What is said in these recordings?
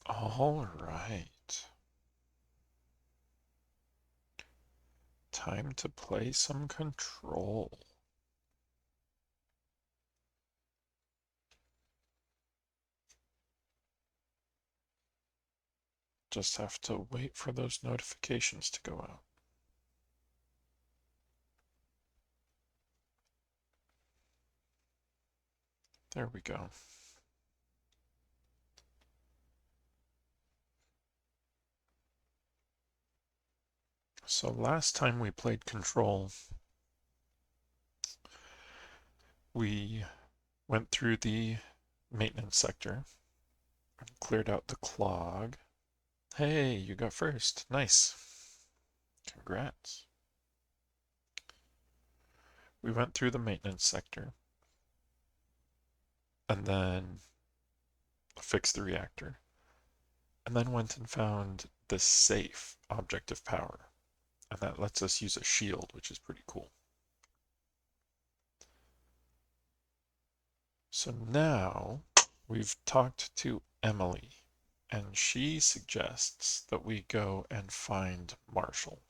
All right. Time to play some Control. Just have to wait for those notifications to go out. There we go. So last time we played Control, we went through the maintenance sector, cleared out the clog. Hey, you got first. Nice. Congrats. We went through the maintenance sector and then fixed the reactor, and then went and found the safe object of power. And that lets us use a shield, which is pretty cool. So now we've talked to Emily, and she suggests that we go and find Marshall,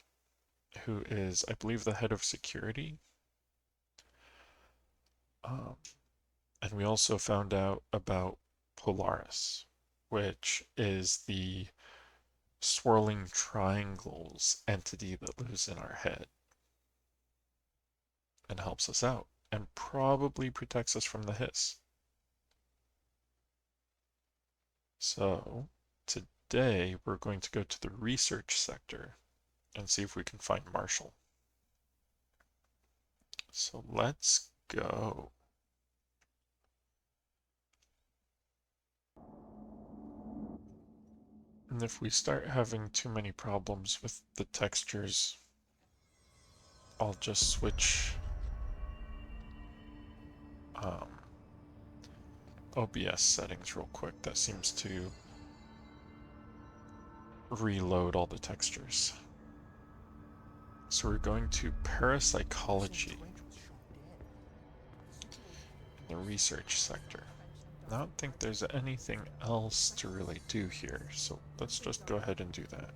who is, I believe, the head of security. Um, and we also found out about Polaris, which is the swirling triangles entity that lives in our head and helps us out and probably protects us from the hiss. So today we're going to go to the research sector and see if we can find Marshall. So let's go. And if we start having too many problems with the textures, I'll just switch OBS settings real quick. That seems to reload all the textures. So we're going to parapsychology in the research sector. I don't think there's anything else to really do here, so let's just go ahead and do that.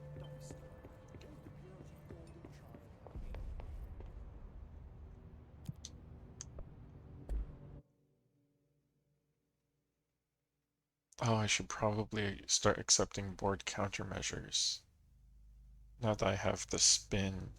Oh, I should probably start accepting board countermeasures now that I have the spin.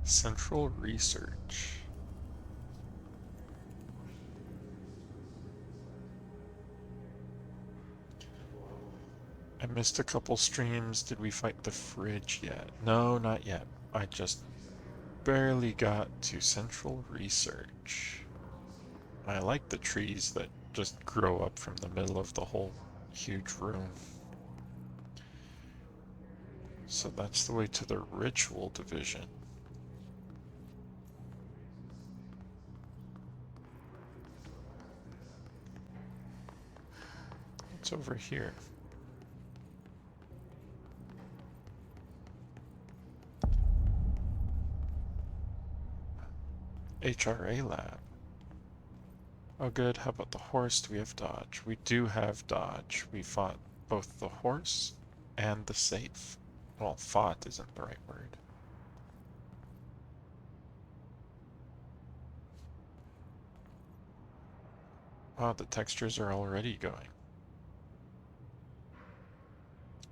Central Research. I missed a couple streams. Did we fight the fridge yet? No, not yet. I just barely got to Central Research. I like the trees that just grow up from the middle of the whole huge room. So that's the way to the ritual division. What's over here? HRA lab. Oh good, how about the horse? Do we have dodge? We do have dodge. We fought both the horse and the safe. Well, fought isn't the right word. Wow, the textures are already going.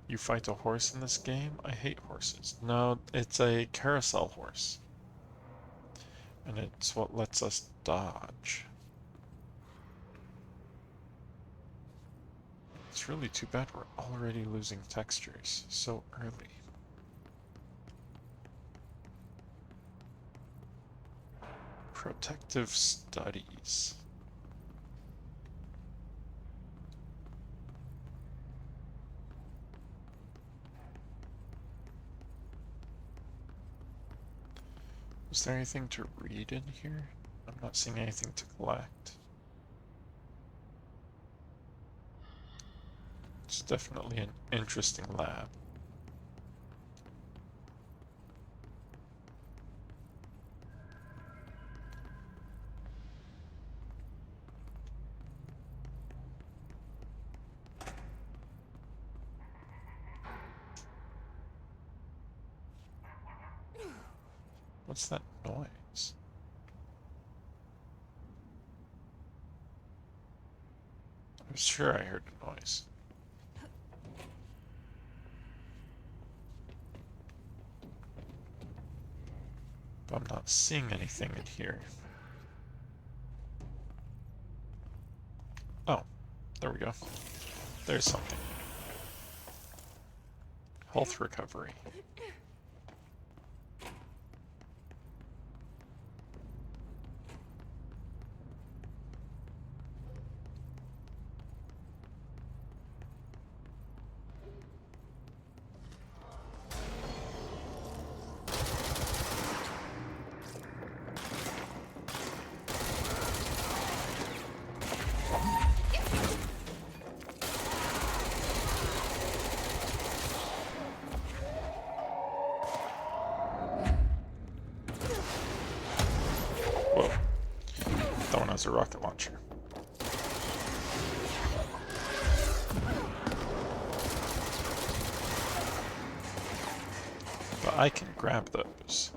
You fight a horse in this game? I hate horses. No, it's a carousel horse. And it's what lets us dodge. It's really too bad we're already losing textures so early. Protective studies. Is there anything to read in here? I'm not seeing anything to collect. It's definitely an interesting lab. What's that noise? I was sure I heard a noise. But I'm not seeing anything in here. Oh, there we go. There's something. Health recovery. Whoa. That one has a rocket launcher. But I can grab those.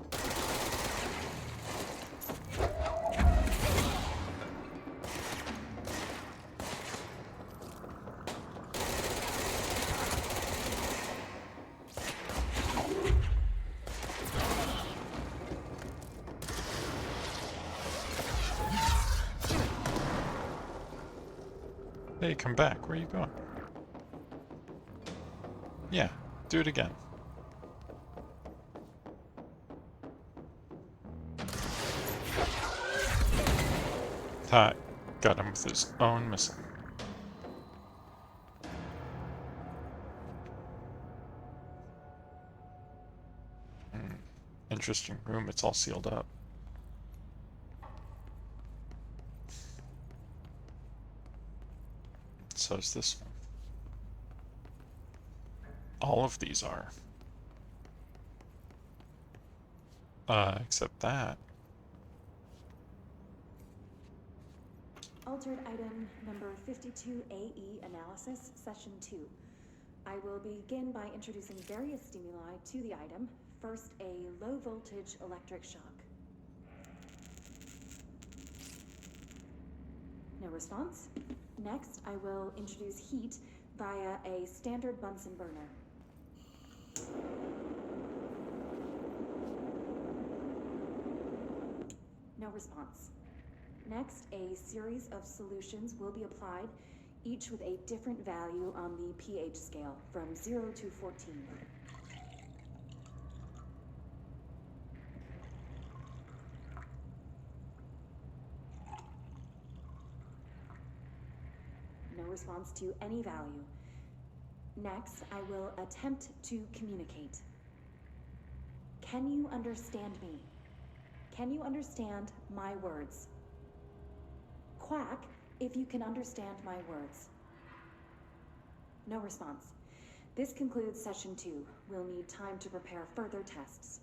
Hey, come back. Where are you going? Yeah, do it again. That got him with his own missile. Interesting room. It's all sealed up. So is this one. All of these are. Except that. Altered item number 52AE analysis, session 2. I will begin by introducing various stimuli to the item. First, a low voltage electric shock. No response. Next, I will introduce heat via a standard Bunsen burner. No response. Next, a series of solutions will be applied, each with a different value on the pH scale, from 0 to 14. No response to any value. Next, I will attempt to communicate. Can you understand me? Can you understand my words? Quack if you can understand my words. No response. This concludes session 2. We'll need time to prepare further tests.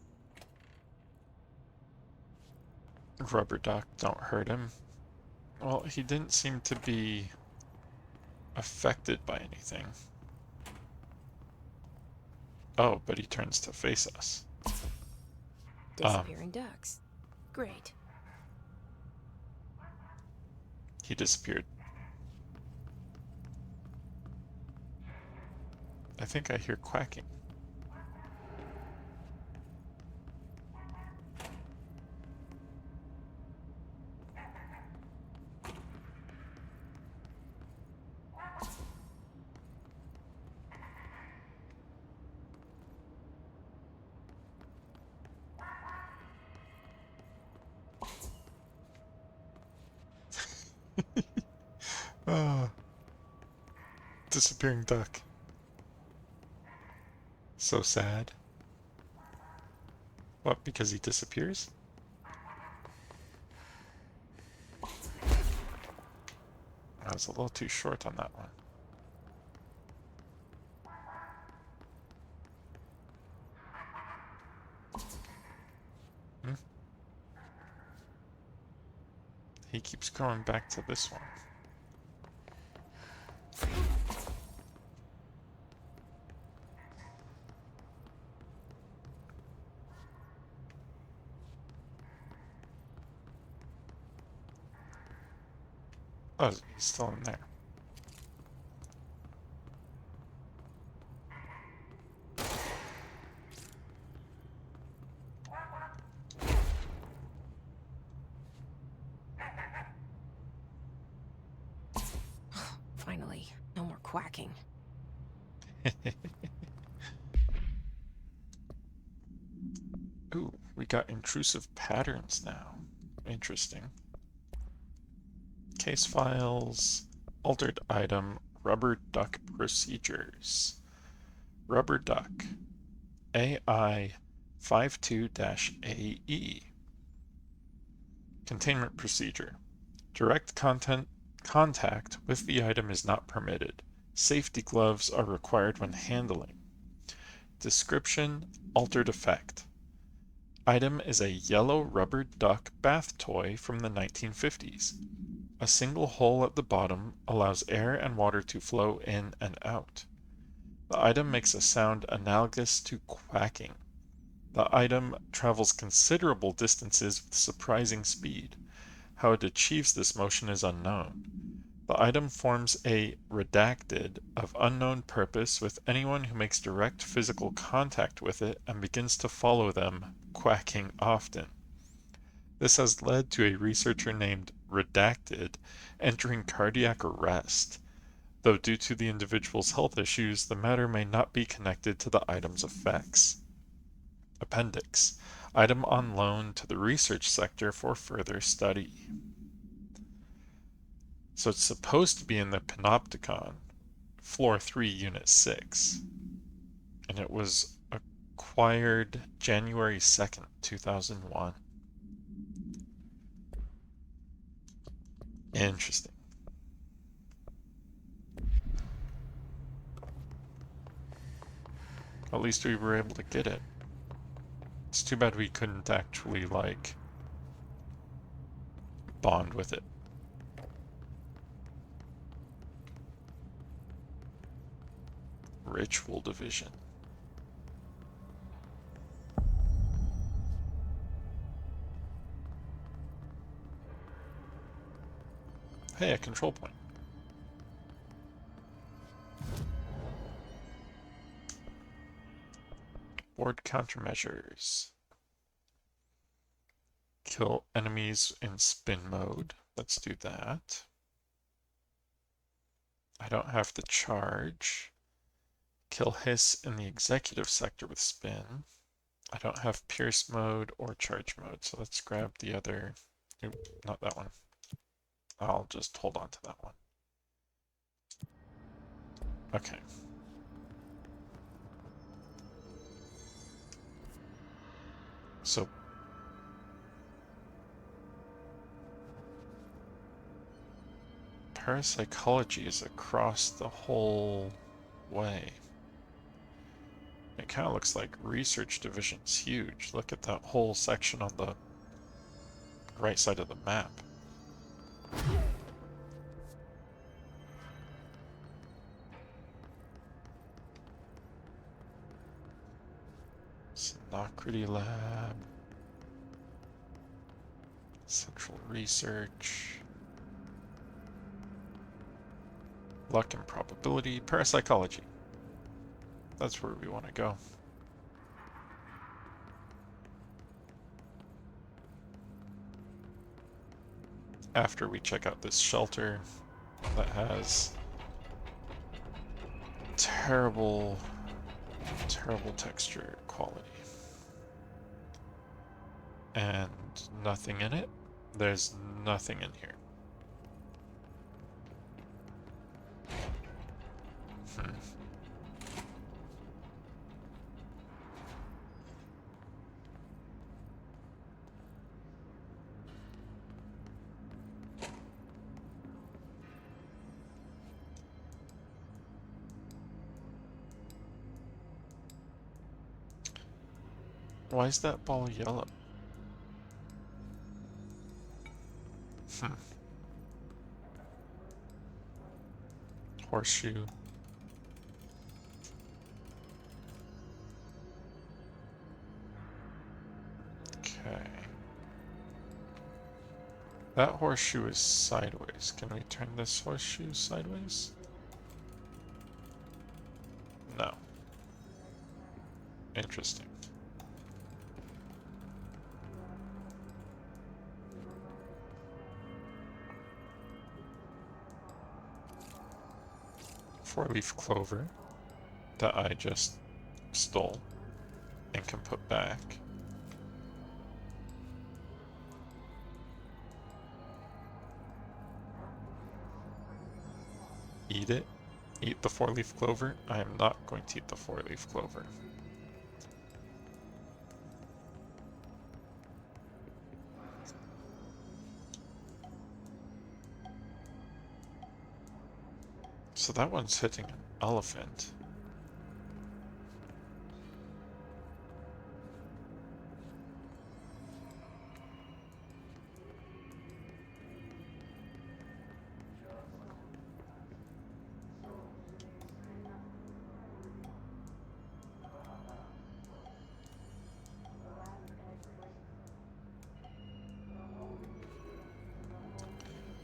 Rubber duck, don't hurt him. Well, he didn't seem to be affected by anything. Oh, but he turns to face us. Disappearing ducks. Great. He disappeared. I think I hear quacking. Ah, disappearing duck. So sad. What, because he disappears? I was a little too short on that one. keeps going back to this one. Oh, he's still in there. Finally, no more quacking. Ooh, we got intrusive patterns now. Interesting. Case files, altered item, rubber duck procedures. Rubber duck, AI 52-AE. Containment procedure. Direct contact with the item is not permitted. Safety gloves are required when handling. Description, altered effect. Item is a yellow rubber duck bath toy from the 1950s. A single hole at the bottom allows air and water to flow in and out. The item makes a sound analogous to quacking. The item travels considerable distances with surprising speed. How it achieves this motion is unknown. The item forms a redacted of unknown purpose with anyone who makes direct physical contact with it and begins to follow them, quacking often. This has led to a researcher named Redacted entering cardiac arrest, though due to the individual's health issues, the matter may not be connected to the item's effects. Appendix. Item on loan to the research sector for further study. So it's supposed to be in the Panopticon, Floor 3, Unit 6. And it was acquired January 2nd, 2001. Interesting. At least we were able to get it. It's too bad we couldn't actually, like, bond with it. Ritual division. Hey, a control point. Board countermeasures. Kill enemies in spin mode. Let's do that. I don't have the charge. Kill hiss in the executive sector with spin. I don't have pierce mode or charge mode, so let's grab the other. Nope, not that one. I'll just hold on to that one. Okay. So parapsychology is across the whole way. It kind of looks like research division's huge. Look at that whole section on the right side of the map. Sinocrity Lab. Central Research. Luck and probability. Parapsychology. That's where we want to go. After we check out this shelter that has terrible texture quality. And nothing in it. There's nothing in here. Why is that ball yellow? Horseshoe. Okay. That horseshoe is sideways. Can we turn this horseshoe sideways? No. Interesting. Four-leaf clover that I just stole and can put back. Eat it. Eat the four-leaf clover. I am not going to eat the four-leaf clover. So that one's hitting an elephant.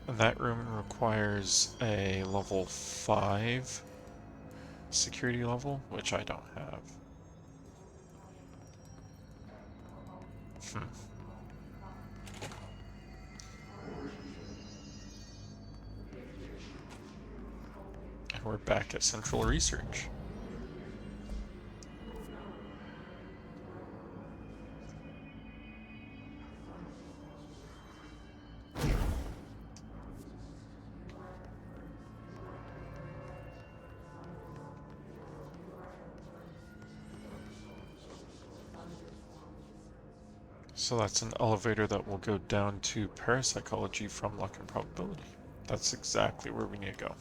And that room requires a level 5 security level, which I don't have. And we're back at Central Research. So that's an elevator that will go down to parapsychology from luck and probability. That's exactly where we need to go.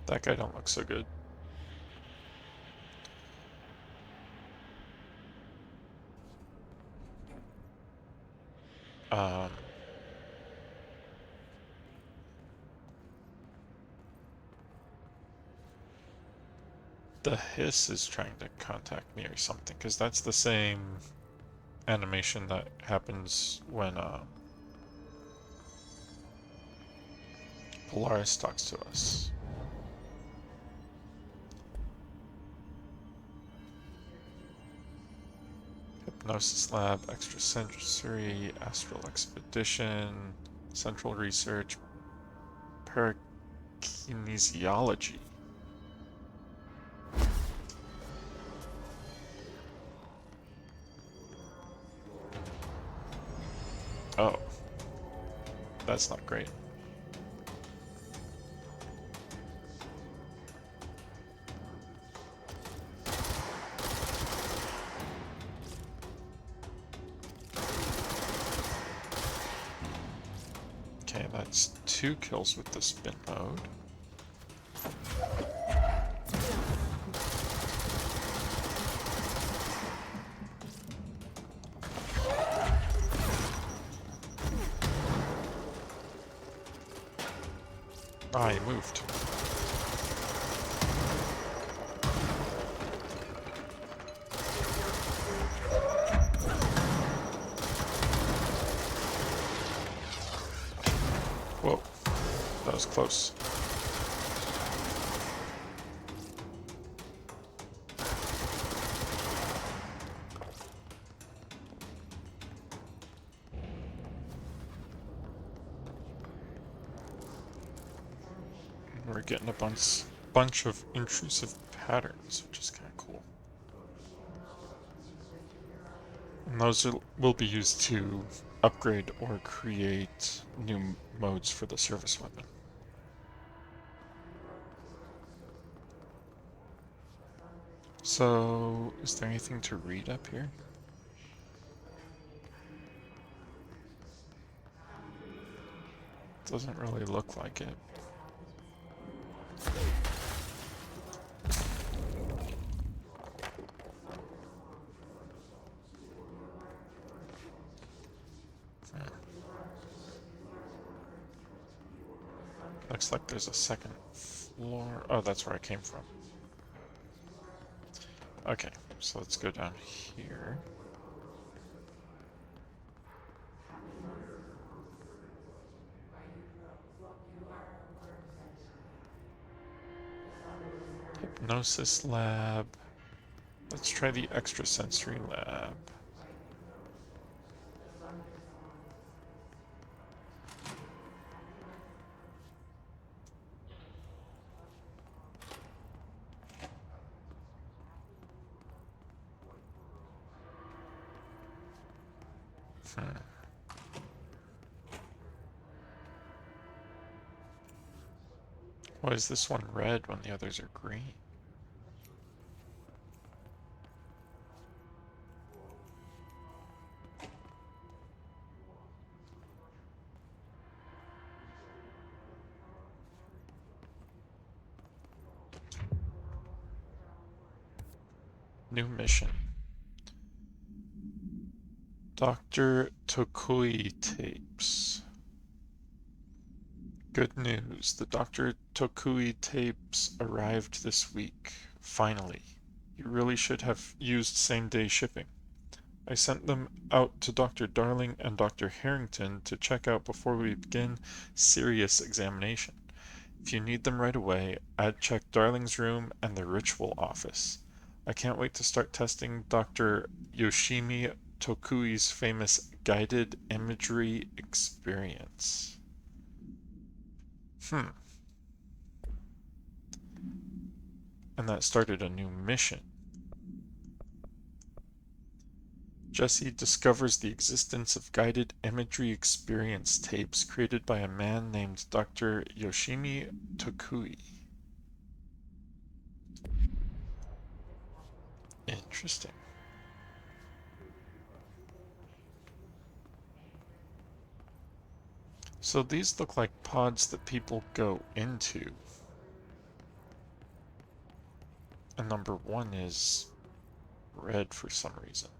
That guy don't look so good. Um, the hiss is trying to contact me or something, because that's the same animation that happens when Polaris talks to us. Hypnosis Lab, Extrasensory, Astral Expedition, Central Research, Parakinesiology. Oh, that's not great. Okay, that's 2 kills with the spin mode. Ah, he moved. Whoa, that was close. We're getting a bunch of intrusive patterns, which is kind of cool. And those will be used to upgrade or create new modes for the service weapon. So, is there anything to read up here? Doesn't really look like it. Looks like there's a second floor. Oh, that's where I came from. Okay, so let's go down here. Hypnosis lab. Let's try the extrasensory lab. Why is this one red when the others are green? New mission. Dr. Tokui tapes. Good news. The Dr. Tokui tapes arrived this week. Finally. You really should have used same-day shipping. I sent them out to Dr. Darling and Dr. Harrington to check out before we begin serious examination. If you need them right away, I'd check Darling's room and the ritual office. I can't wait to start testing Dr. Yoshimi Tokui's famous guided imagery experience. And that started a new mission. Jesse discovers the existence of guided imagery experience tapes created by a man named Dr. Yoshimi Tokui. Interesting. So these look like pods that people go into. And number 1 is red for some reason.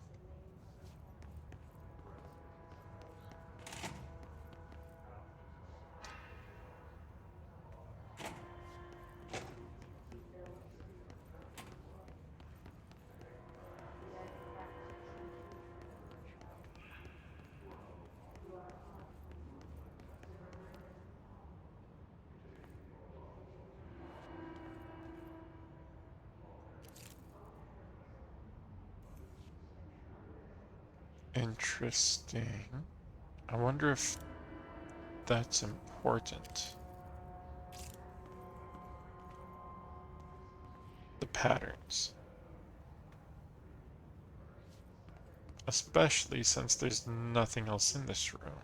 Interesting. I wonder if that's important. The patterns. Especially since there's nothing else in this room.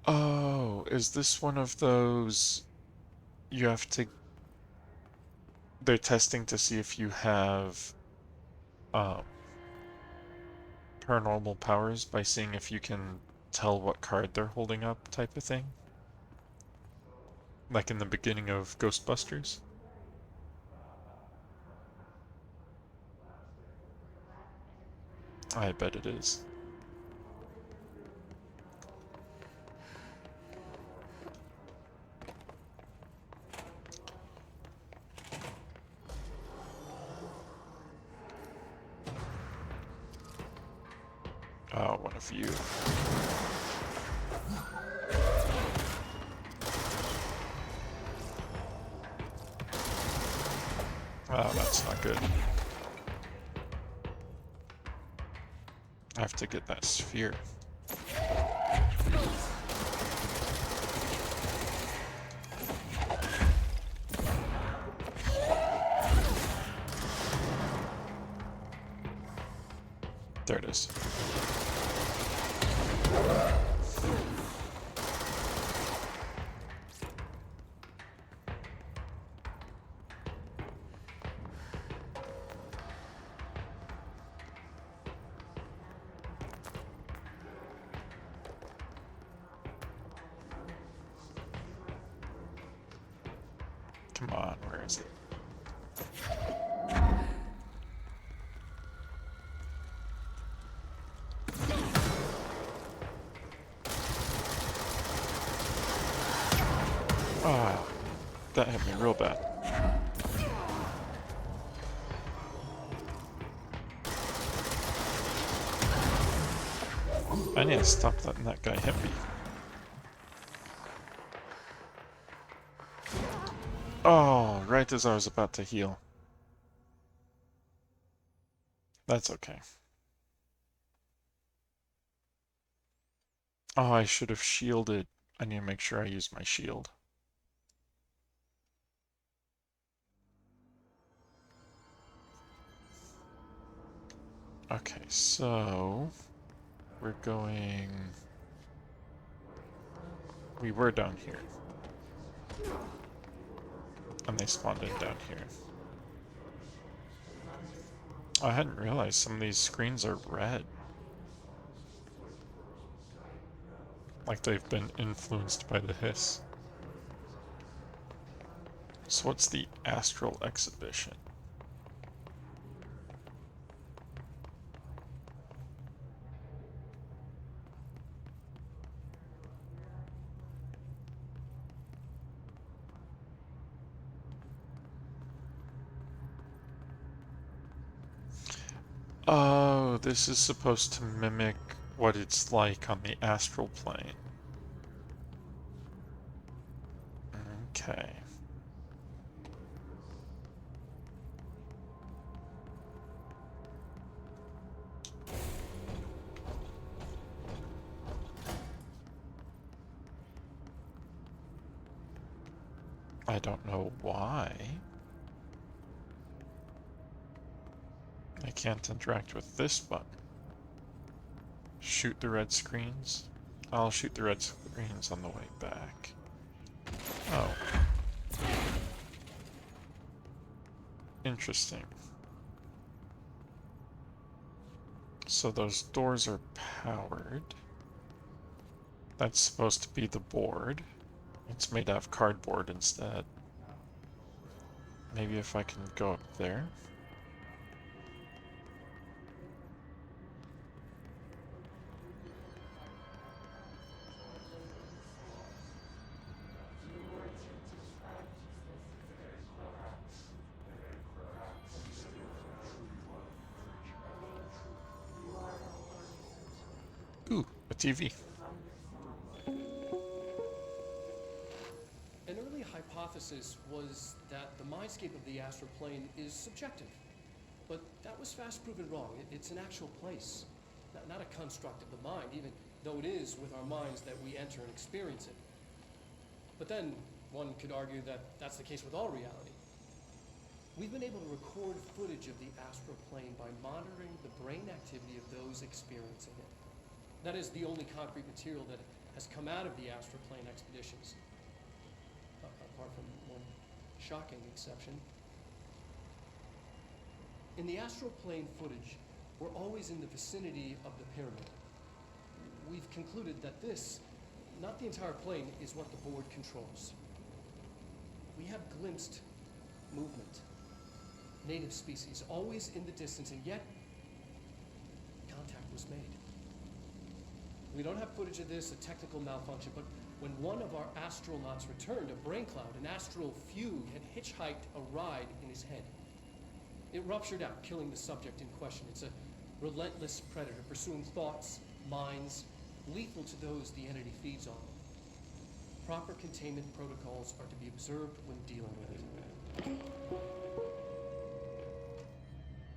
Oh, is this one of those you have to... They're testing to see if you have paranormal powers by seeing if you can tell what card they're holding up type of thing? Like in the beginning of Ghostbusters? I bet it is. Oh, one of you. Oh, that's not good. I have to get that sphere. There it is. Come on, where is it? Ah, that hit me real bad. I need to stop letting that guy hit me. Oh, right as I was about to heal. That's okay. Oh, I should have shielded. I need to make sure I use my shield. Okay, so we're going... We were down here. And they spawned in down here. I hadn't realized some of these screens are red. Like they've been influenced by the hiss. So what's the Astral Exhibition? Oh, this is supposed to mimic what it's like on the astral plane. Okay. I don't know why. I can't interact with this button. Shoot the red screens? I'll shoot the red screens on the way back. Oh. Interesting. So those doors are powered. That's supposed to be the board. It's made out of cardboard instead. Maybe if I can go up there. Ooh, a TV. An early hypothesis was that the mindscape of the astral plane is subjective. But that was fast proven wrong. It's an actual place, not a construct of the mind, even though it is with our minds that we enter and experience it. But then one could argue that that's the case with all reality. We've been able to record footage of the astral plane by monitoring the brain activity of those experiencing it. That is the only concrete material that has come out of the astral plane expeditions. Apart from one shocking exception. In the astral plane footage, we're always in the vicinity of the pyramid. We've concluded that this, not the entire plane, is what the board controls. We have glimpsed movement, native species, always in the distance, and yet contact was made. We don't have footage of this, a technical malfunction, but when one of our astronauts returned, a brain cloud, an astral fugue, had hitchhiked a ride in his head. It ruptured out, killing the subject in question. It's a relentless predator, pursuing thoughts, minds, lethal to those the entity feeds on. Proper containment protocols are to be observed when dealing with it.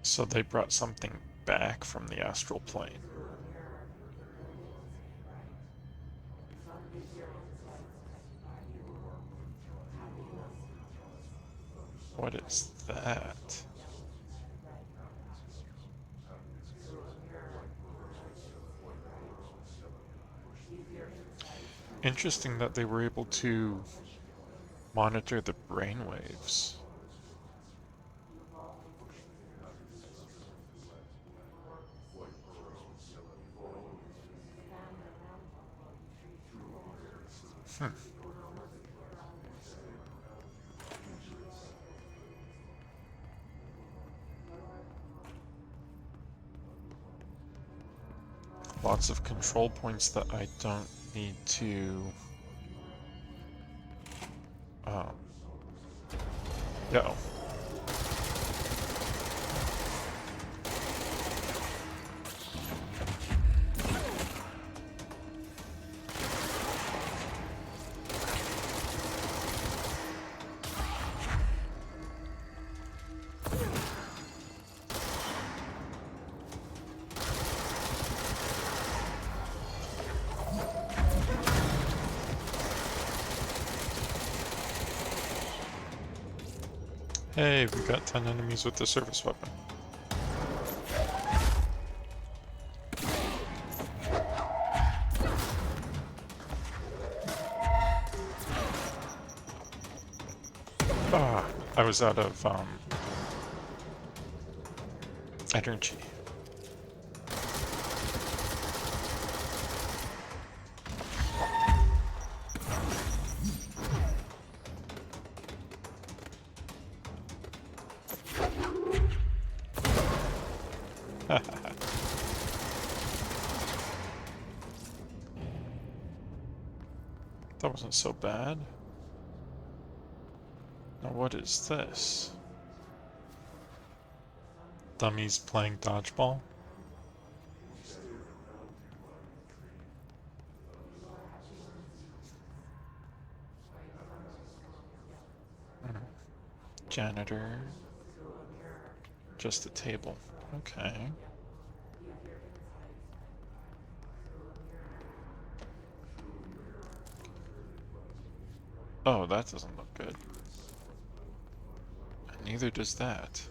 So they brought something back from the astral plane. What is that? Interesting that they were able to monitor the brainwaves. Lots of control points that I don't need to go. Hey, we got 10 enemies with the service weapon. Ah, I was out of energy. That wasn't so bad. Now what is this? Dummies playing dodgeball? Janitor. Just a table. Okay. Oh, that doesn't look good. Neither does that.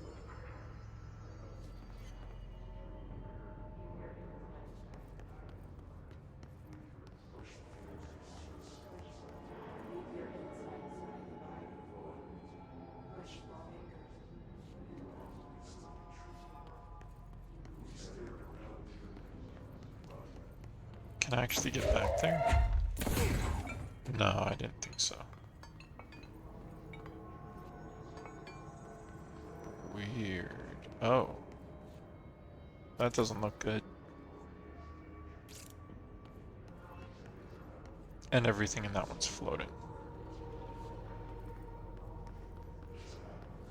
Can I actually get back there? No, I didn't think so. Weird. Oh. That doesn't look good. And everything in that one's floating.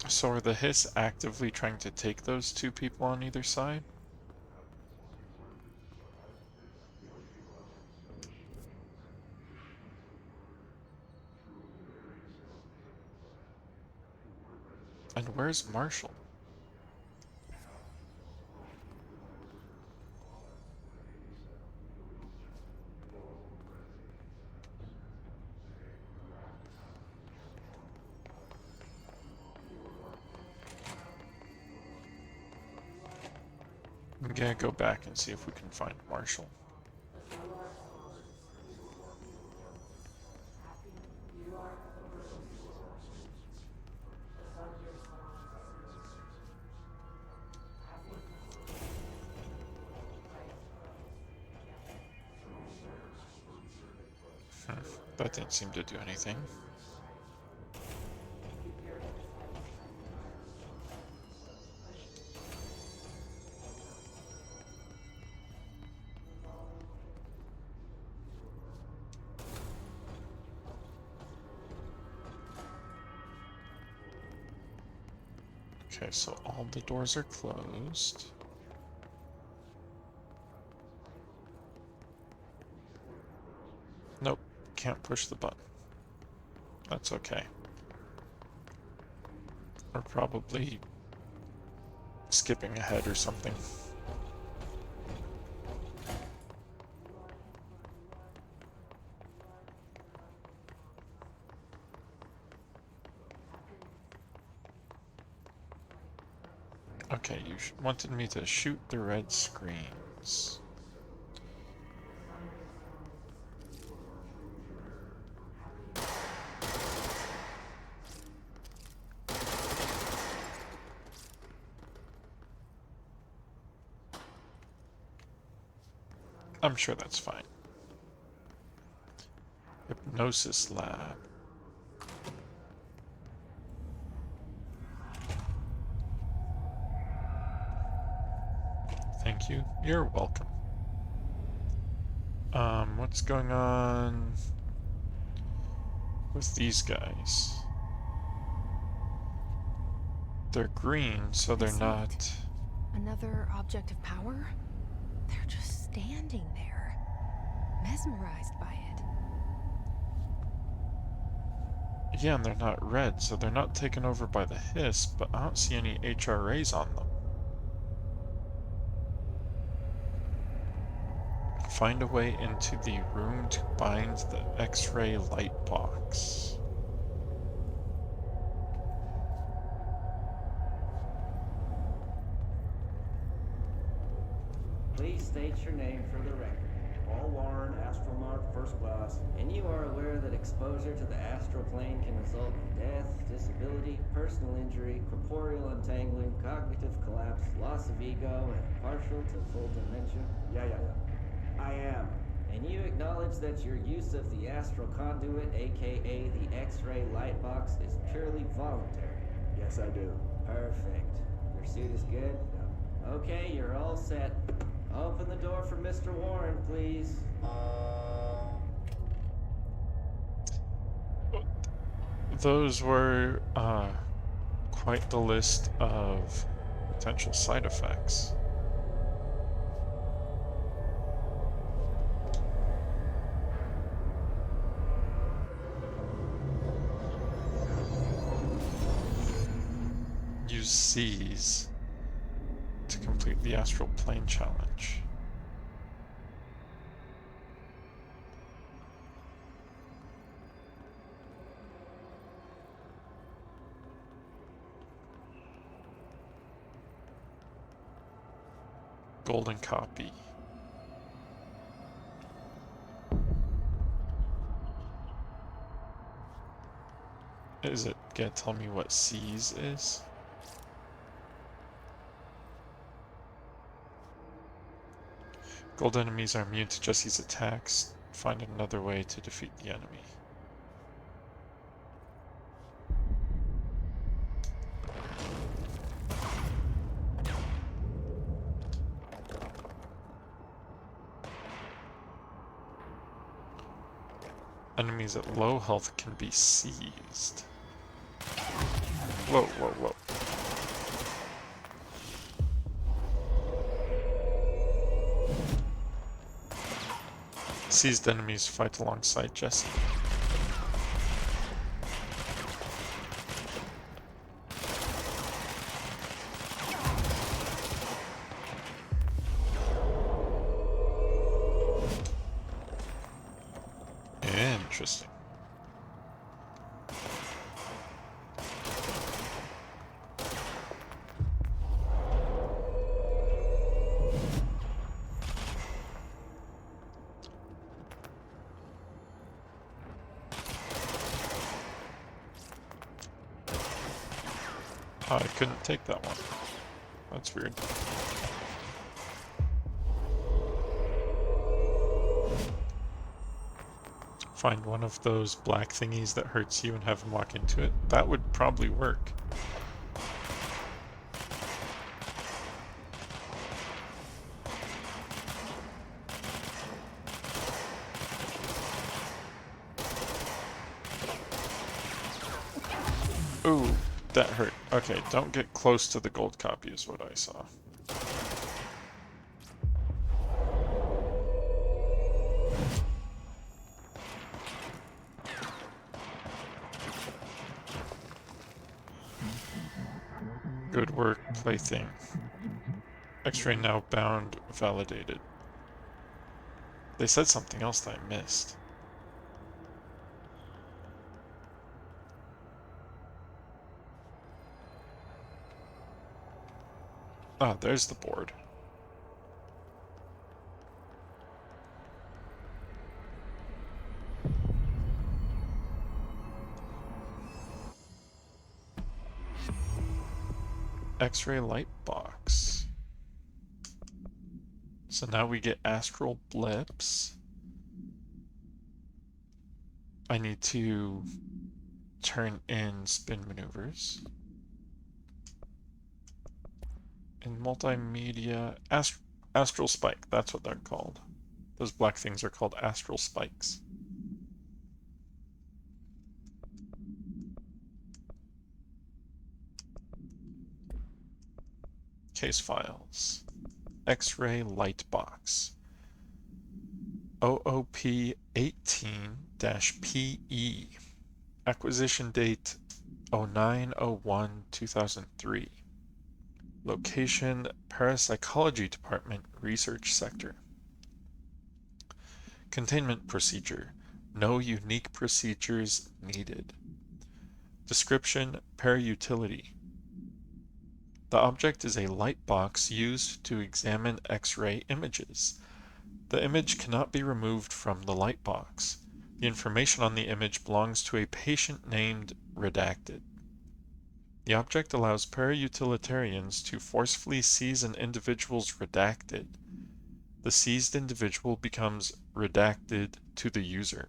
So are the Hiss actively trying to take those two people on either side? And where's Marshall? I'm gonna go back and see if we can find Marshall. That didn't seem to do anything. Okay, so all the doors are closed. Nope, can't push the button. That's okay. We're probably skipping ahead or something. Okay, you wanted me to shoot the red screens. I'm sure that's fine. Hypnosis lab. Thank you. You're welcome. What's going on with these guys? They're green, so they're This it? not... Another object of power? They're just standing there, mesmerized by it. Yeah, and they're not red, so they're not taken over by the hiss, but I don't see any HRAs on them. Find a way into the room to bind the X-ray light box. Please state your name for the record. Paul Warren, astronaut, first class. And you are aware that exposure to the astral plane can result in death, disability, personal injury, corporeal untangling, cognitive collapse, loss of ego, and partial to full dementia? Yeah. I am. And you acknowledge that your use of the astral conduit, aka the X-ray light box, is purely voluntary? Yes, I do. Perfect. Your suit is good? Yeah. Okay, you're all set. Open the door for Mr. Warren, please. Those were, quite the list of potential side effects. Use C's to complete the astral plane challenge. Golden copy. Is it gonna tell me what C's is? Gold enemies are immune to Jesse's attacks. Find another way to defeat the enemy. Enemies at low health can be seized. Whoa. Seized enemies fight alongside Jesse. Interesting. I couldn't take that one. That's weird. Find one of those black thingies that hurts you and have him walk into it. That would probably work. Ooh, that hurt. Okay, don't get close to the gold copy is what I saw. Good work, plaything. X-ray now bound, validated. They said something else that I missed. Ah, there's the board. X-ray light box. So now we get astral blips. I need to turn in spin maneuvers. In multimedia, astral spike, that's what they're called. Those black things are called astral spikes. Case files. X-ray light box. OOP 18-PE. Acquisition date 09/01/2003. Location Parapsychology Department Research Sector. Containment procedure. No unique procedures needed. Description Parautility. The object is a light box used to examine X-ray images. The image cannot be removed from the light box. The information on the image belongs to a patient named Redacted. The object allows parautilitarians to forcefully seize an individual's redacted. The seized individual becomes redacted to the user.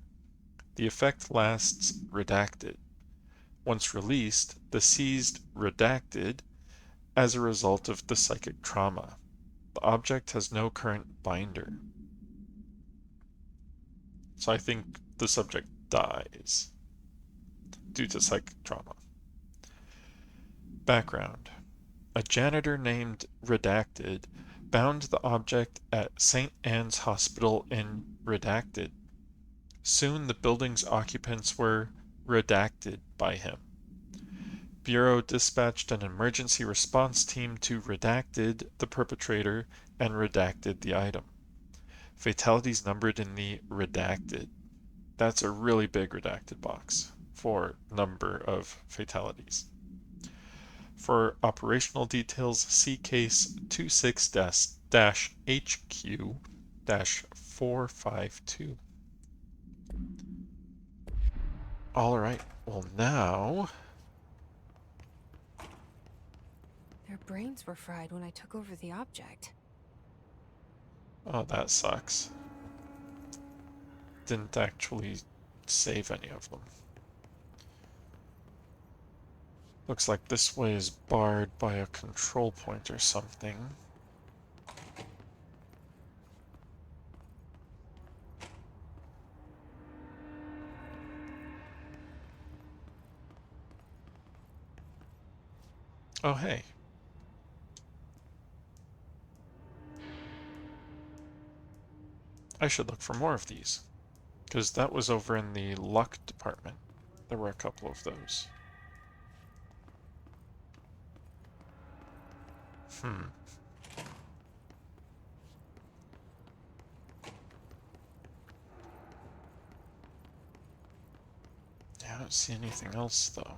The effect lasts redacted. Once released, the seized redacted as a result of the psychic trauma. The object has no current binder. So I think the subject dies due to psychic trauma. Background. A janitor named Redacted bound the object at St. Anne's Hospital in Redacted. Soon the building's occupants were redacted by him. Bureau dispatched an emergency response team to Redacted the perpetrator and redacted the item. Fatalities numbered in the Redacted. That's a really big redacted box for number of fatalities. For operational details, see case 26-HQ-452. Alright, well now... Their brains were fried when I took over the object. Oh, that sucks. Didn't actually save any of them. Looks like this way is barred by a control point or something. Oh, hey. I should look for more of these, because that was over in the luck department. There were a couple of those. Yeah, I don't see anything else though.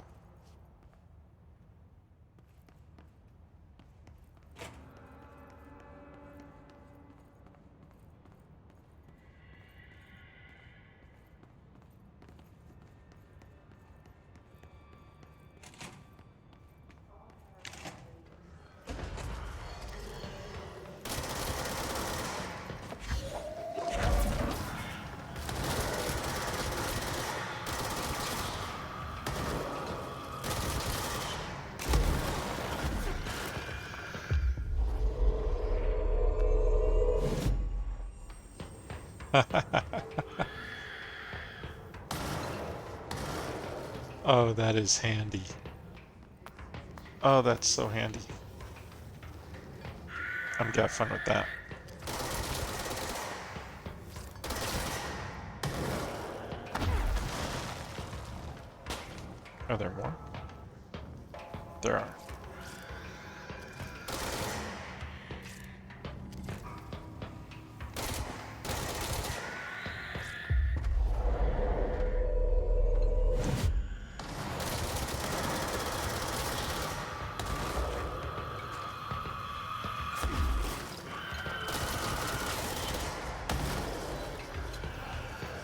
Oh, that is handy. Oh, that's so handy. I'm gonna have fun with that. Are there more? There are.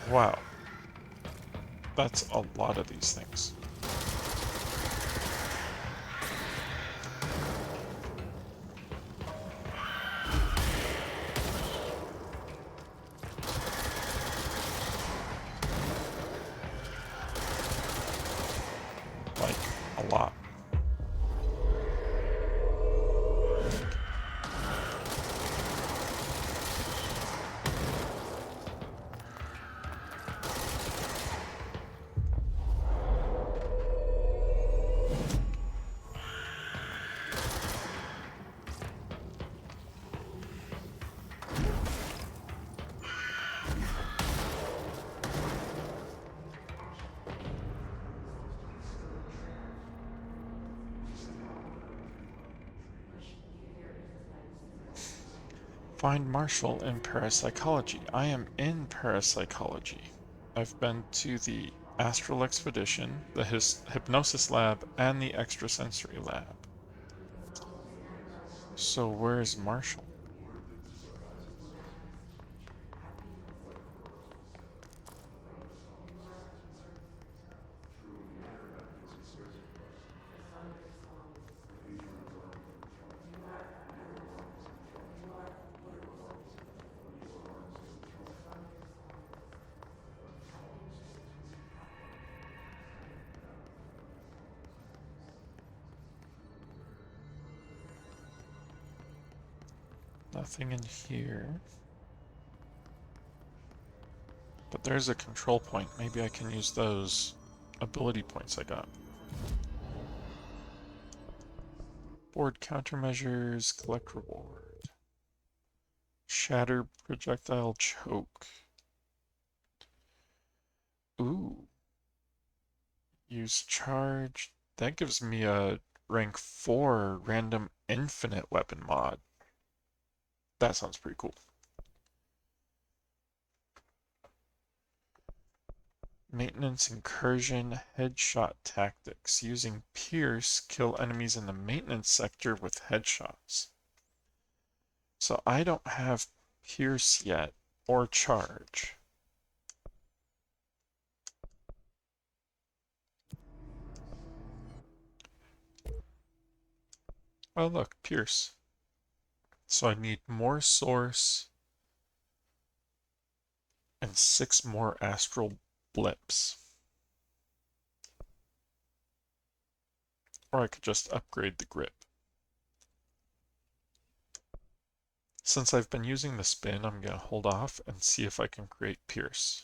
Wow. That's a lot of these things. Like, a lot. Find Marshall in parapsychology. I am in parapsychology. I've been to the Astral Expedition, the Hypnosis Lab, and the Extrasensory Lab. So where's Marshall? Nothing in here. But there's a control point. Maybe I can use those ability points I got. Board countermeasures, collect reward. Shatter projectile choke. Ooh. Use charge. That gives me a rank 4 random infinite weapon mod. That sounds pretty cool. Maintenance incursion headshot tactics. Using Pierce, kill enemies in the maintenance sector with headshots. So I don't have Pierce yet, or charge. Oh look, Pierce. So I need more source and 6 more astral blips. Or I could just upgrade the grip. Since I've been using the spin, I'm going to hold off and see if I can create Pierce.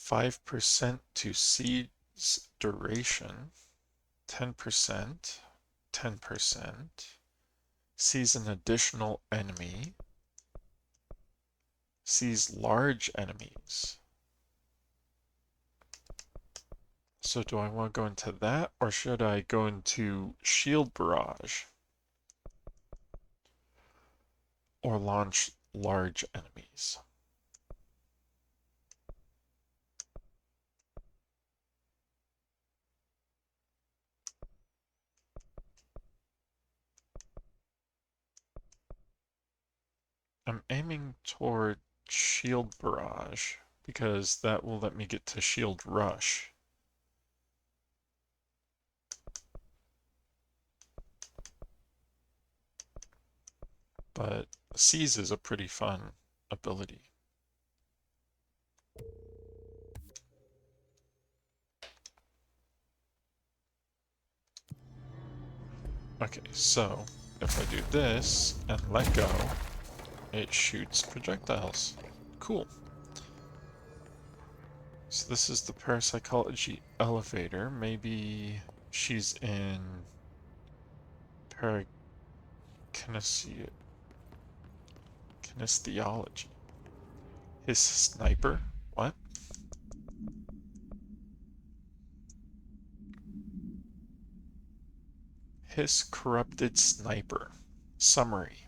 %to siege duration, 10%, 10%, sees an additional enemy, sees large enemies. So do I want to go into that, or should I go into Shield Barrage? Or launch large enemies? I'm aiming toward Shield Barrage, because that will let me get to Shield Rush. But Seize is a pretty fun ability. Okay, so if I do this and let go, it shoots projectiles. Cool. So this is the parapsychology elevator. Maybe she's in kinestheology. His sniper? What? His corrupted sniper. Summary.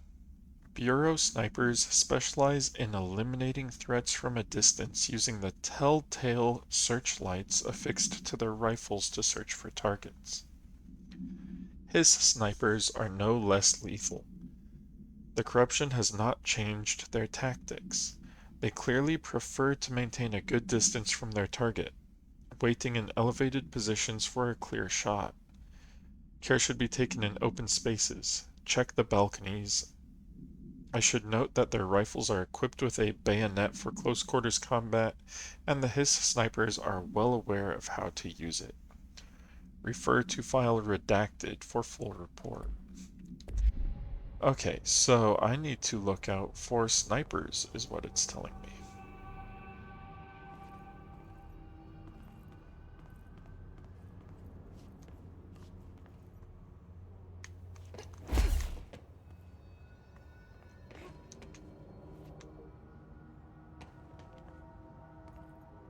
Bureau snipers specialize in eliminating threats from a distance using the telltale searchlights affixed to their rifles to search for targets. His snipers are no less lethal. The corruption has not changed their tactics. They clearly prefer to maintain a good distance from their target, waiting in elevated positions for a clear shot. Care should be taken in open spaces. Check the balconies. I should note that their rifles are equipped with a bayonet for close quarters combat, and the Hiss snipers are well aware of how to use it. Refer to file redacted for full report. Okay, so I need to look out for snipers, is what it's telling me.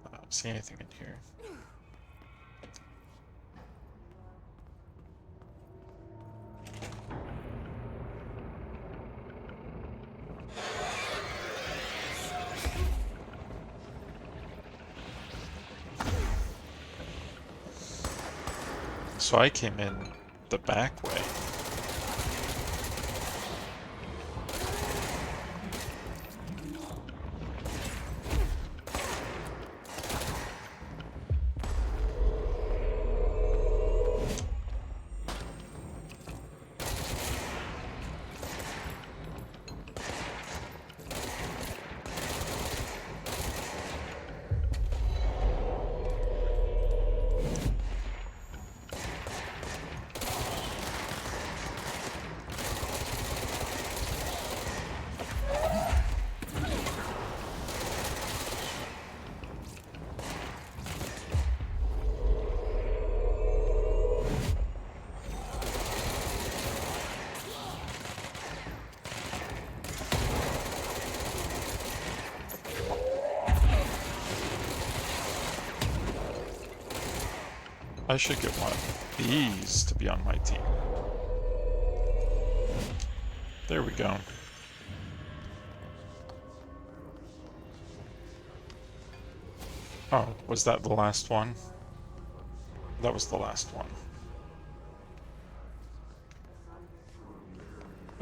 I don't see anything in here. So I came in the back way. I should get one of these to be on my team. There we go. Oh, was that the last one? That was the last one.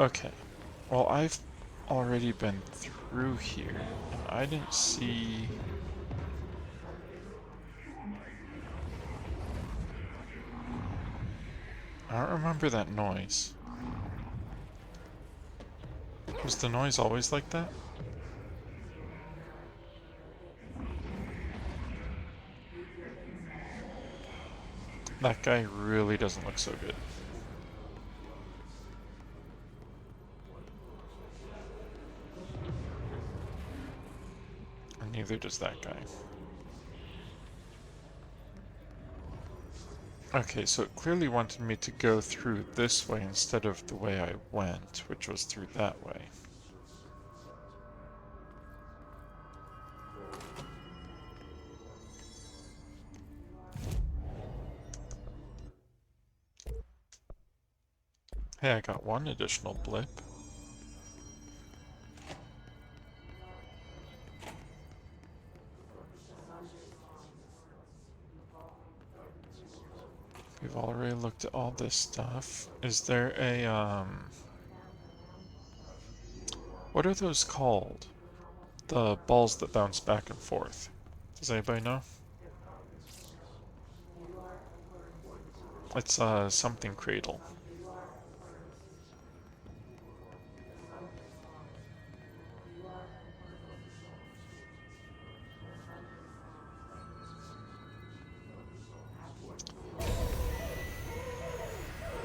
Okay. Well, I've already been through here, and I didn't see... I don't remember that noise. Was the noise always like that? That guy really doesn't look so good. And neither does that guy. Okay, so it clearly wanted me to go through this way instead of the way I went, which was through that way. Hey, I got one additional blip. We've already looked at all this stuff. Is there a, what are those called? The balls that bounce back and forth. Does anybody know? It's, something cradle.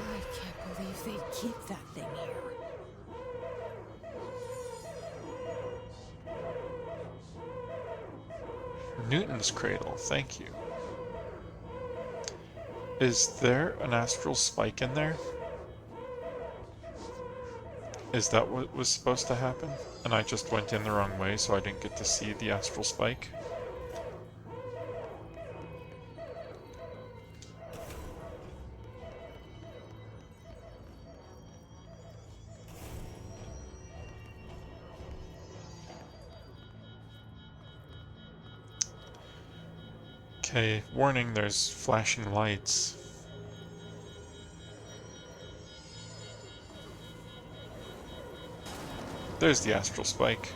I can't believe they keep that thing here. Newton's cradle, thank you. Is there an astral spike in there? Is that what was supposed to happen? And I just went in the wrong way, so I didn't get to see the astral spike? Okay, warning, there's flashing lights. There's the astral spike.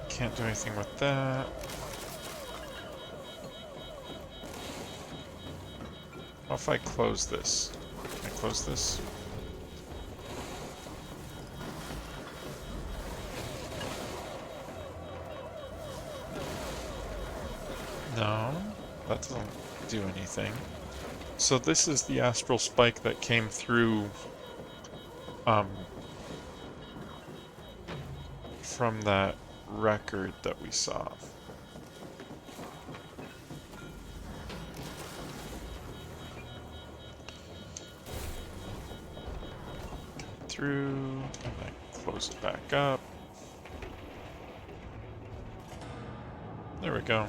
Can't do anything with that. What if I close this? Can I close this? No, that doesn't do anything. So this is the astral spike that came through from that record that we saw. Through, and then close it back up. There we go.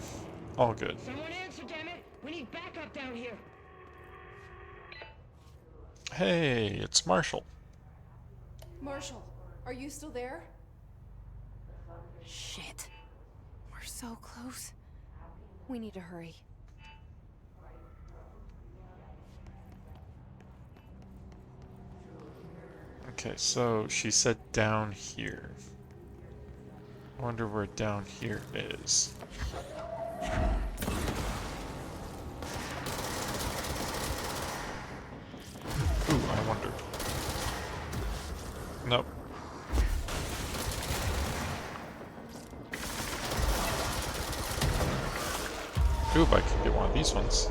All good. Someone answer, damn it! We need backup down here. Hey, it's Marshall. Marshall, are you still there? Shit. We're so close. We need to hurry. Okay, so she said down here. I wonder where down here is. Ooh, I wondered. Nope. Ooh, if I could get one of these ones.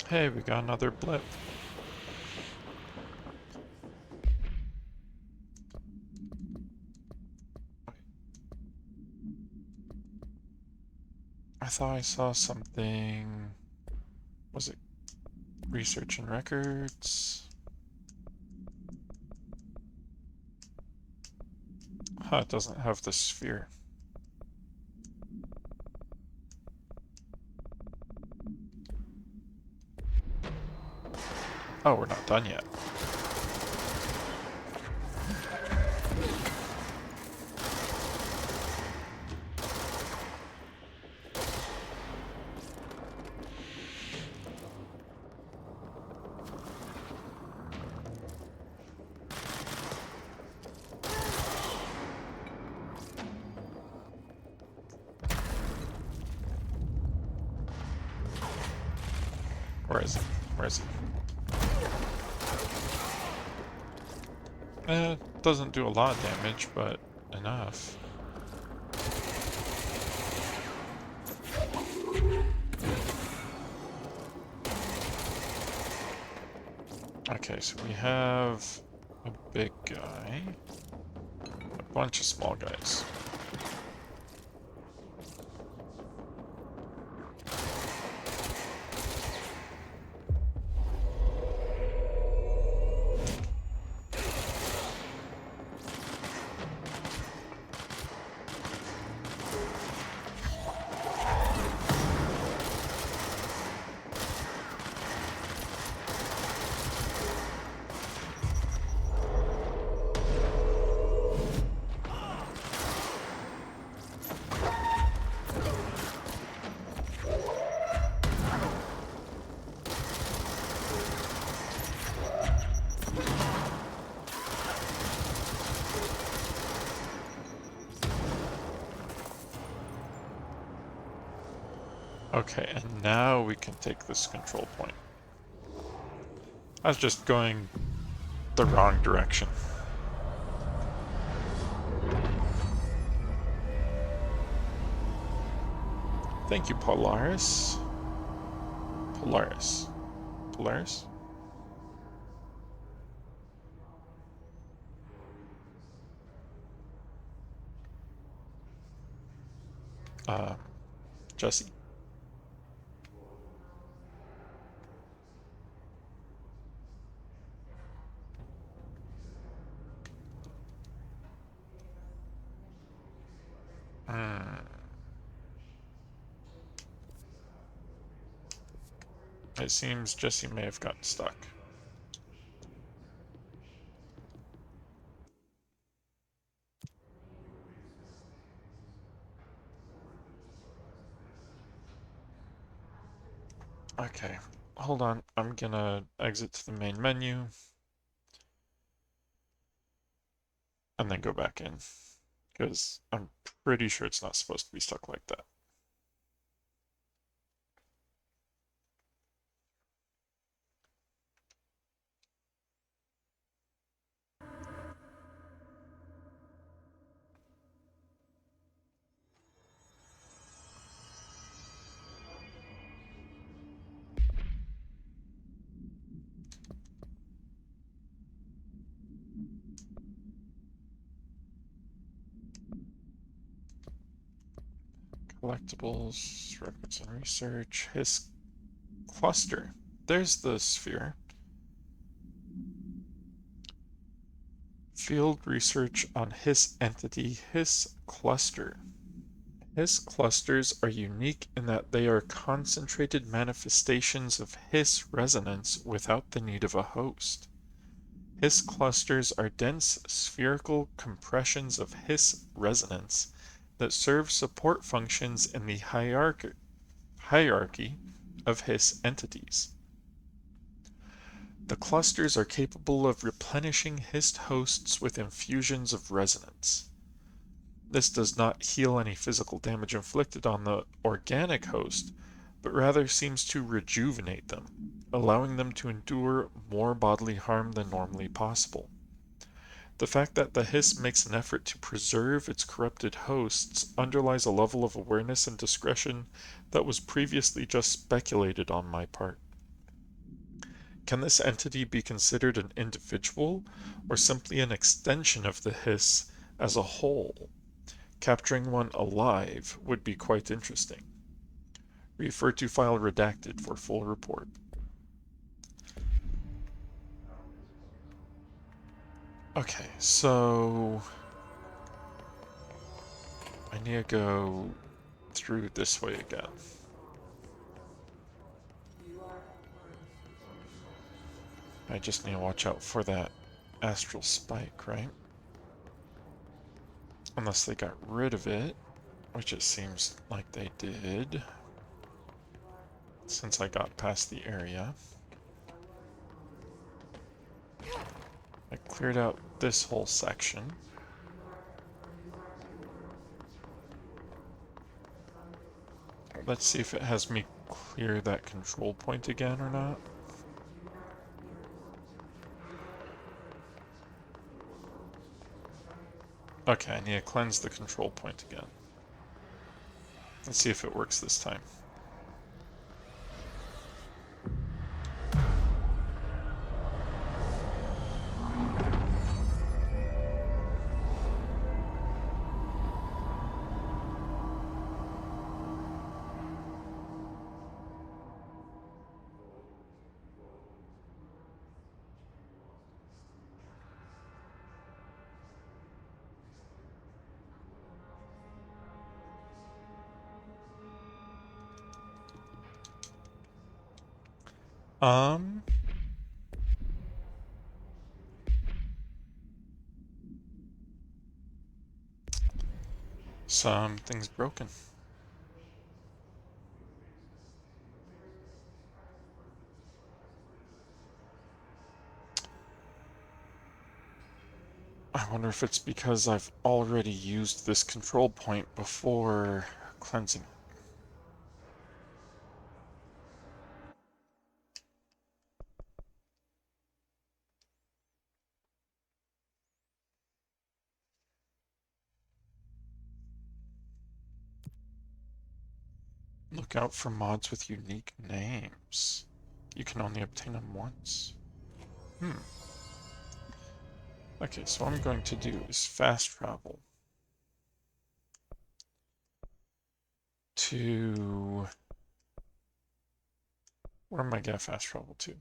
Hey, we got another blip. I thought I saw something. Was it research and records? Huh, it doesn't have the sphere. Oh, we're not done yet. Where is it? Where is it? Doesn't do a lot of damage, but enough. Okay, so we have a big guy, a bunch of small guys. Okay, and now we can take this control point. I was just going the wrong direction. Thank you, Polaris. Polaris. Polaris? Jesse? It seems Jesse may have gotten stuck. Okay, hold on. I'm gonna exit to the main menu and then go back in, because I'm pretty sure it's not supposed to be stuck like that. Collectibles, records and research, his cluster. There's the sphere. Field research on his entity, his cluster. His clusters are unique in that they are concentrated manifestations of His resonance without the need of a host. His clusters are dense spherical compressions of His resonance that serve support functions in the hierarchy of His entities. The clusters are capable of replenishing His hosts with infusions of resonance. This does not heal any physical damage inflicted on the organic host, but rather seems to rejuvenate them, allowing them to endure more bodily harm than normally possible. The fact that the Hiss makes an effort to preserve its corrupted hosts underlies a level of awareness and discretion that was previously just speculated on my part. Can this entity be considered an individual, or simply an extension of the Hiss as a whole? Capturing one alive would be quite interesting. Refer to file redacted for full report. Okay, so I need to go through this way again. I just need to watch out for that astral spike, right? Unless they got rid of it, which it seems like they did, since I got past the area. I cleared out this whole section. Let's see if it has me clear that control point again or not. Okay, I need to cleanse the control point again. Let's see if it works this time. Something's broken. I wonder if it's because I've already used this control point before cleansing it. Look out for mods with unique names. You can only obtain them once. Okay, so what I'm going to do is fast travel to... Where am I gonna fast travel to?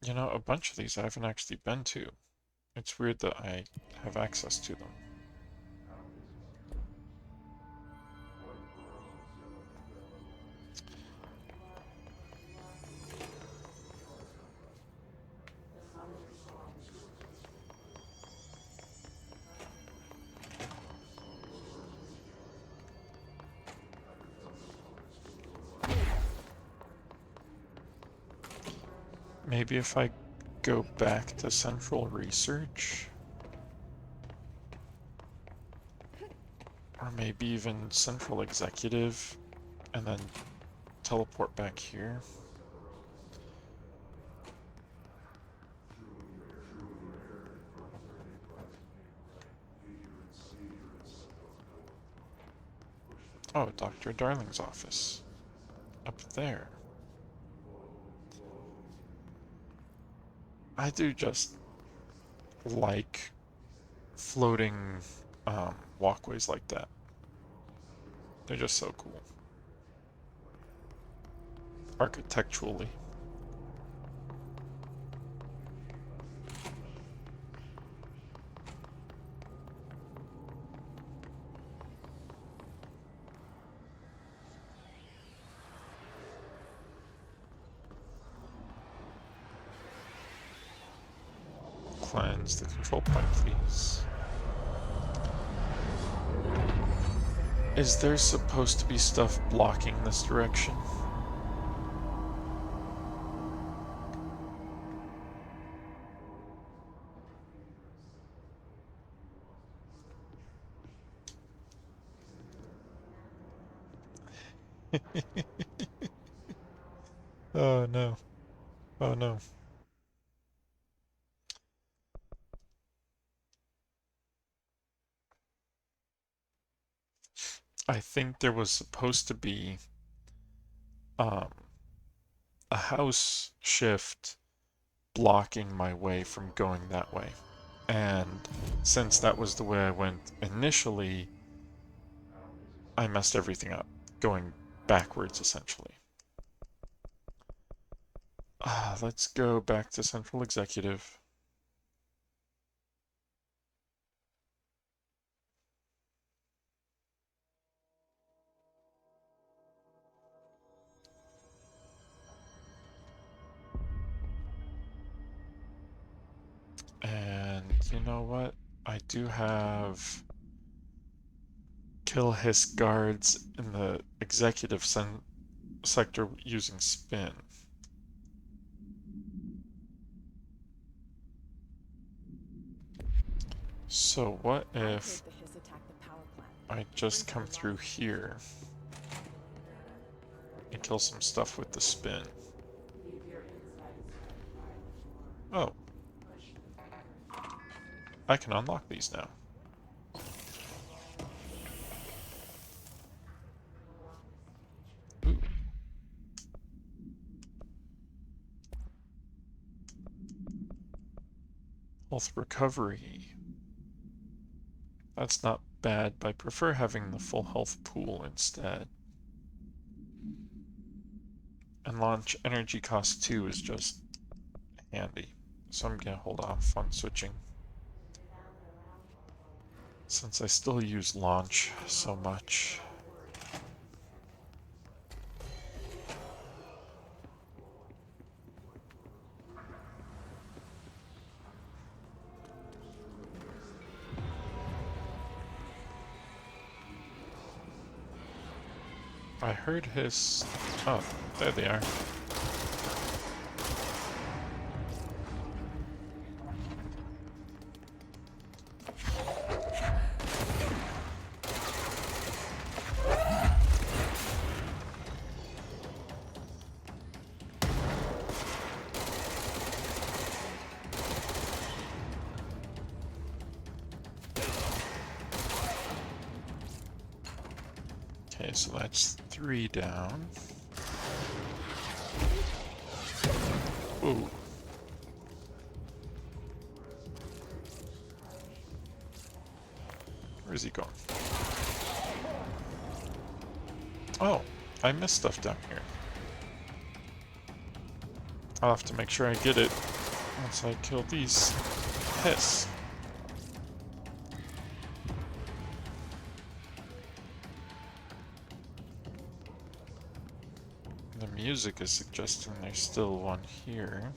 You know, a bunch of these I haven't actually been to. It's weird that I have access to them. Maybe if I go back to Central Research, or maybe even Central Executive, and then teleport back here. Oh, Dr. Darling's office. Up there. I do just like floating walkways like that. They're just so cool. Architecturally. Cleanse the control point, please. Is there supposed to be stuff blocking this direction? Oh no. Oh no. I think there was supposed to be a house shift blocking my way from going that way. And since that was the way I went initially, I messed everything up, going backwards essentially. Let's go back to Central Executive. And you know what? I do have kill his guards in the executive sector using spin. So what if I just come through here and kill some stuff with the spin? Oh. I can unlock these now. Ooh. Health recovery. That's not bad, but I prefer having the full health pool instead. And launch energy cost 2 is just handy. So I'm gonna hold off on switching, since I still use launch so much. I heard his... Oh, there they are. Okay, so that's 3 down. Ooh. Where's he going? Oh, I missed stuff down here. I'll have to make sure I get it once I kill these pests. The music is suggesting there's still one here.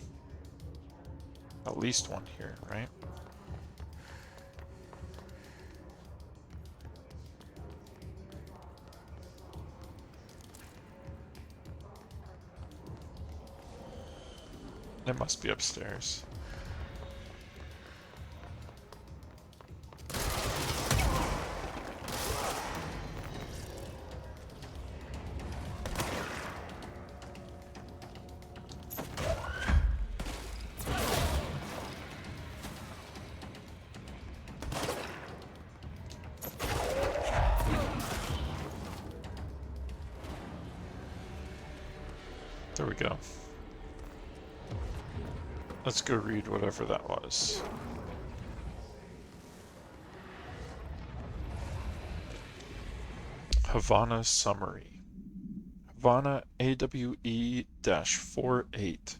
At least one here, right? It must be upstairs. go. Let's go read whatever that was. Havana Summary. Havana AWE-48.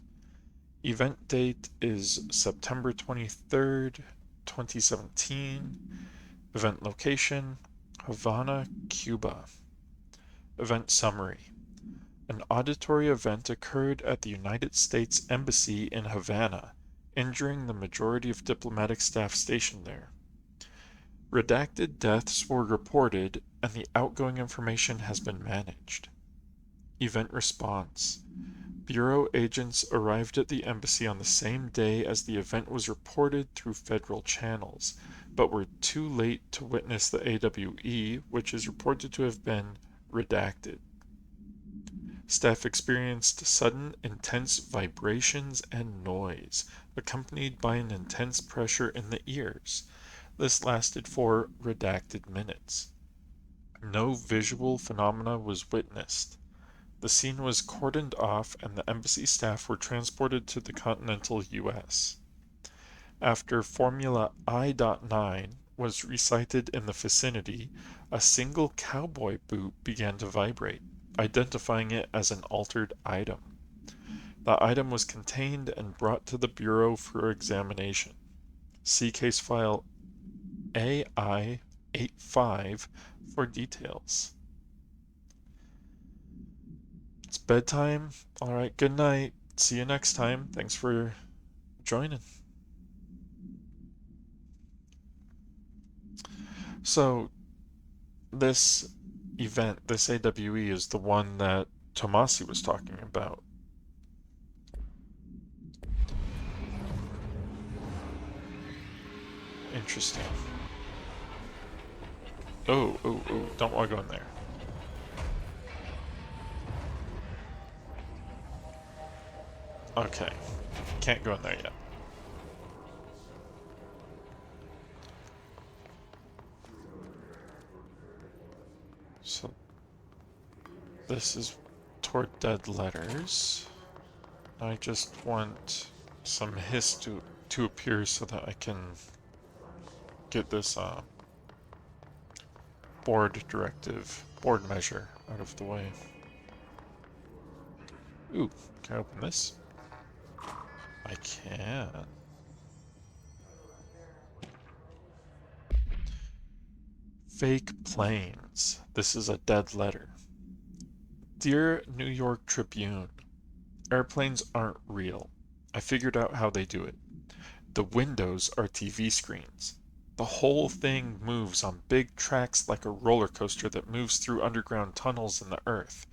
Event date is September 23rd, 2017. Event location, Havana, Cuba. Event summary. An auditory event occurred at the United States Embassy in Havana, injuring the majority of diplomatic staff stationed there. Redacted deaths were reported, and the outgoing information has been managed. Event response. Bureau agents arrived at the embassy on the same day as the event was reported through federal channels, but were too late to witness the AWE, which is reported to have been redacted. Staff experienced sudden, intense vibrations and noise, accompanied by an intense pressure in the ears. This lasted for redacted minutes. No visual phenomena was witnessed. The scene was cordoned off and the embassy staff were transported to the continental U.S. After Formula I.9 was recited in the vicinity, a single cowboy boot began to vibrate, identifying it as an altered item. The item was contained and brought to the Bureau for examination. See case file AI85 for details. It's bedtime. Alright, good night. See you next time. Thanks for joining. So, this event, this AWE, is the one that Tomasi was talking about. Interesting. Oh, don't want to go in there. Okay, can't go in there yet. So, this is toward dead letters. I just want some hiss to appear so that I can get this board measure out of the way. Ooh, can I open this? I can. Fake planes. This is a dead letter. Dear New York Tribune, airplanes aren't real. I figured out how they do it. The windows are TV screens. The whole thing moves on big tracks like a roller coaster that moves through underground tunnels in the earth.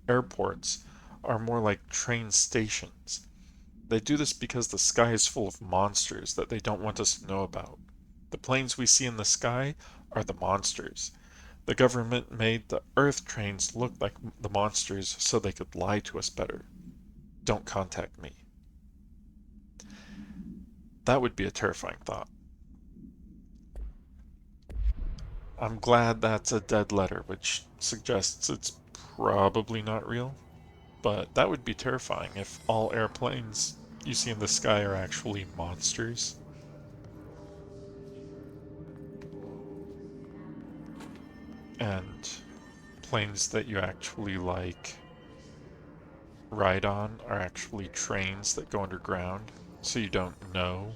Airports are more like train stations. They do this because the sky is full of monsters that they don't want us to know about. The planes we see in the sky are the monsters. The government made the Earth trains look like the monsters so they could lie to us better. Don't contact me. That would be a terrifying thought. I'm glad that's a dead letter, which suggests it's probably not real. But that would be terrifying if all airplanes you see in the sky are actually monsters. And planes that you actually ride on are actually trains that go underground, so you don't know.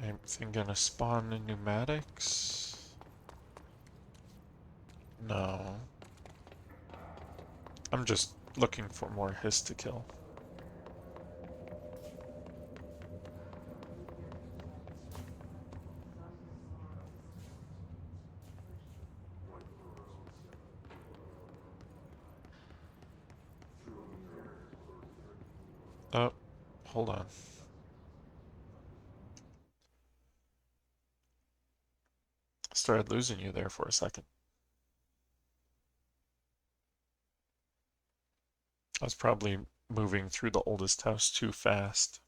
Anything gonna spawn in pneumatics? No. I'm just looking for more hiss to kill. Oh, hold on. Started losing you there for a second. I was probably moving through the oldest house too fast.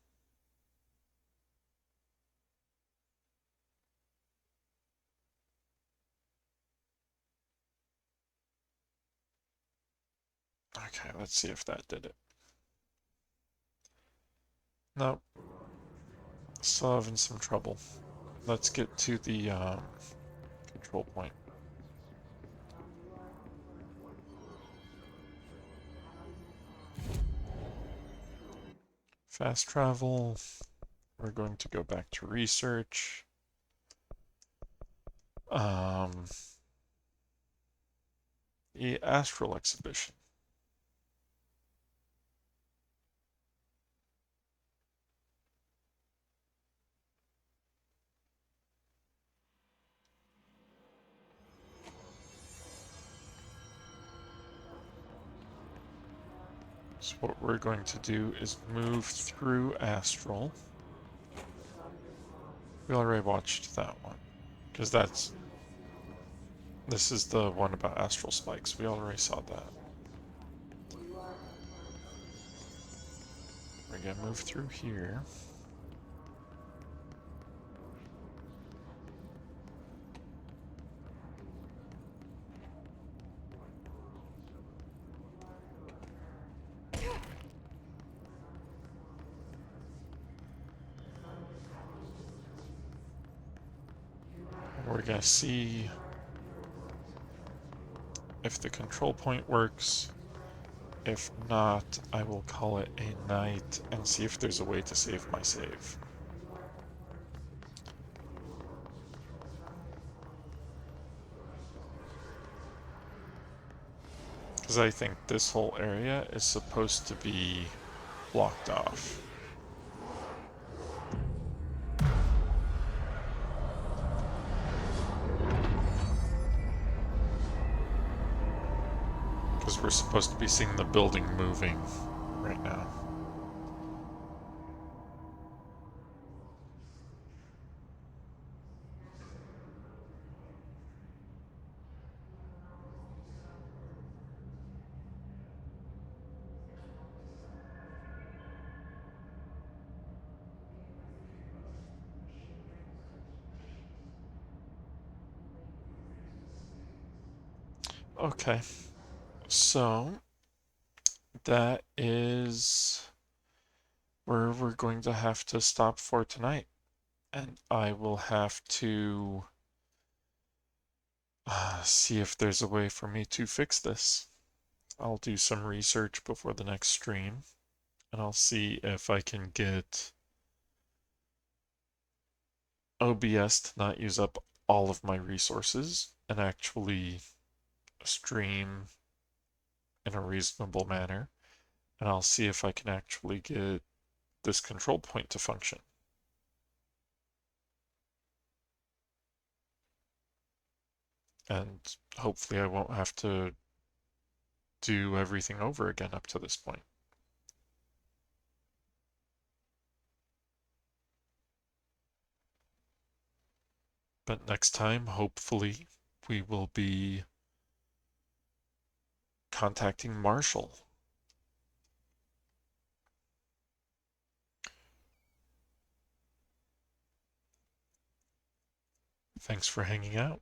Okay, let's see if that did it. Nope. Still having some trouble. Let's get to the control point. Fast travel. We're going to go back to research. The astral exhibition. So what we're going to do is move through astral. We already watched that one, because this is the one about astral spikes. We already saw that. We're gonna move through here. We're gonna see if the control point works. If not, I will call it a night and see if there's a way to save my save. Because I think this whole area is supposed to be blocked off. Because we're supposed to be seeing the building moving right now. Okay, so that is where we're going to have to stop for tonight. And I will have to see if there's a way for me to fix this. I'll do some research before the next stream, and I'll see if I can get OBS to not use up all of my resources and actually stream in a reasonable manner. And I'll see if I can actually get this control point to function. And hopefully I won't have to do everything over again up to this point. But next time, hopefully, we will be contacting Marshall. Thanks for hanging out.